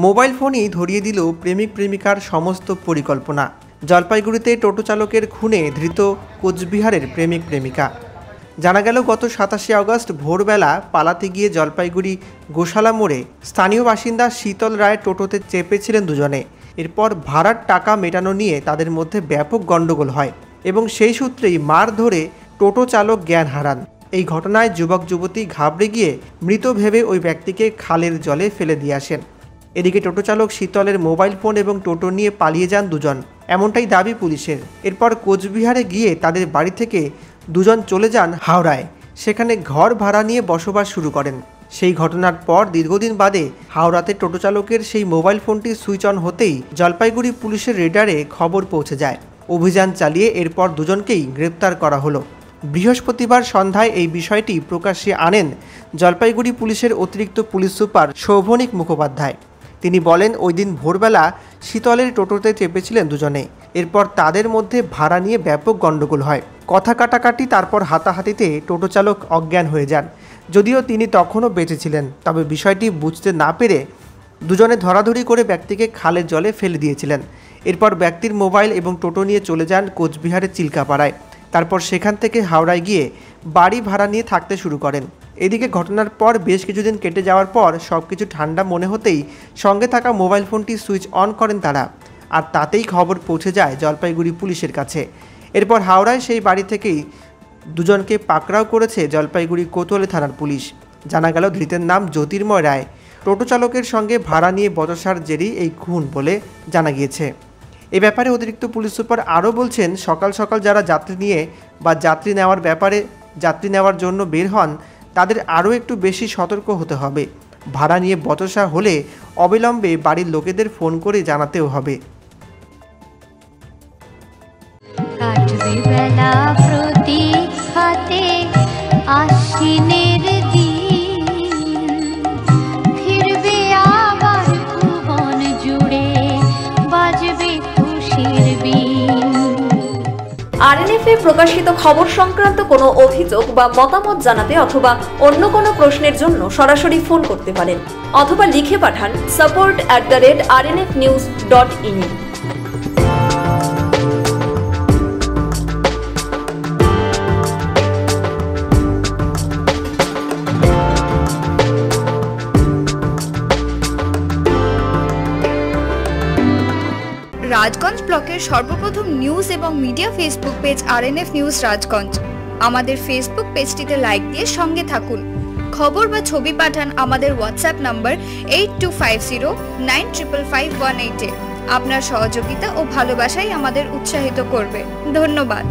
Mobile ফোনই ধরিয়ে দিল প্রেমিক প্রেমিকার সমস্ত পরিকল্পনা। জলপাইগুড়িতে টোটো চালকের খুনে ধৃত কোচবিহারের প্রেমিক প্রেমিকা। জানা গেল গত 27শে আগস্ট ভোরবেলা পালাতে গিয়ে জলপাইগুড়ি গোশালা মোড়ে স্থানীয় বাসিন্দা শীতল রায় টোটোতে চেপেছিলেন দুজনে। এরপর ভাড়ার টাকা মেটানো নিয়ে তাদের মধ্যে ব্যাপক গণ্ডগোল হয় এবং সেই সূত্রেই মার ধরে টোটো চালক জ্ঞান হারান। এই ঘটনায় যুবক যুবতী ঘাবড়ে গিয়ে মৃত ভেবে ওই ব্যক্তিকে খালের জলে ফেলে দিয়ে আসেন। এদিকে টোটো চালক শীতলের মোবাইল ফোন এবং টোটো নিয়ে পালিয়ে যান দুজন, এমনটাই দাবি পুলিশের। এরপর কোচবিহারে গিয়ে তাদের বাড়ি থেকে দুজন চলে যান হাওড়ায়, সেখানে ঘর ভাড়া নিয়ে বসবাস শুরু করেন। সেই ঘটনার পর দীর্ঘদিন বাদে হাওড়াতে টোটো চালকের সেই মোবাইল ফোনটি সুইচ অন হতেই জলপাইগুড়ি পুলিশের রেডারে খবর পৌঁছে যায়। অভিযান চালিয়ে এরপর দুজনকেই গ্রেপ্তার করা হলো। বৃহস্পতিবার সন্ধ্যায় এই বিষয়টি প্রকাশ্যে আনেন জলপাইগুড়ি পুলিশের অতিরিক্ত পুলিশ সুপার শোভনিক মুখোপাধ্যায়। তিনি বলেন, ওই দিন ভোরবেলা শীতলের টোটোতে চেপেছিলেন দুজনে। এরপর তাদের মধ্যে ভাড়া নিয়ে ব্যাপক গণ্ডগোল হয়, কথা কাটাকাটি, তারপর হাতাহাতিতে টোটো চালক অজ্ঞান হয়ে যান। যদিও তিনি তখনও বেঁচে ছিলেন, তবে বিষয়টি বুঝতে না পেরে দুজনে ধরাধরি করে ব্যক্তিকে খালের জলে ফেলে দিয়েছিলেন। এরপর ব্যক্তির মোবাইল এবং টোটো নিয়ে চলে যান কোচবিহারের চিল্কাপাড়ায়। তারপর সেখান থেকে হাওড়ায় গিয়ে বাড়ি ভাড়া নিয়ে থাকতে শুরু করেন। এদিকে ঘটনার পর বেশ কিছুদিন কেটে যাওয়ার পর সব কিছু ঠান্ডা মনে হতেই সঙ্গে থাকা মোবাইল ফোনটি সুইচ অন করেন তারা, আর তাতেই খবর পৌঁছে যায় জলপাইগুড়ি পুলিশের কাছে। এরপর হাওড়ায় সেই বাড়ি থেকেই দুজনকে পাকড়াও করেছে জলপাইগুড়ি কোতোয়ালি থানার পুলিশ। জানা গেল ধৃতের নাম জ্যোতির্ময় রায়। টোটো চালকের সঙ্গে ভাড়া নিয়ে বচসার জেরেই এই খুন বলে জানা গিয়েছে। এ ব্যাপারে অতিরিক্ত পুলিশ সুপার আরও বলছেন, সকাল সকাল যারা যাত্রী নিয়ে বা যাত্রী নেওয়ার জন্য বের হন তাদের আরও একটু বেশি সতর্ক হতে হবে। ভাড়া নিয়ে বচসা হলে অবিলম্বে বাড়ির লোকেদের ফোন করে জানাতেও হবে। আরএনএফ-এ প্রকাশিত খবর সংক্রান্ত কোনো অভিযোগ বা মতামত জানাতে অথবা অন্য কোনো প্রশ্নের জন্য সরাসরি ফোন করতে পারেন অথবা লিখে পাঠান support@rnfnews.in। রাজগঞ্জ ব্লকের সর্বপ্রথম নিউজ এবং media Facebook page RNF news Rajganj. আমাদের ফেসবুক পেজটিতে লাইক দিয়ে সঙ্গে থাকুন। খবর বা ছবি পাঠান আমাদের হোয়াটসঅ্যাপ নম্বর 8250955518-এ। আপনার সহযোগিতা ও ভালোবাসাই আমাদের উৎসাহিত করবে। ধন্যবাদ।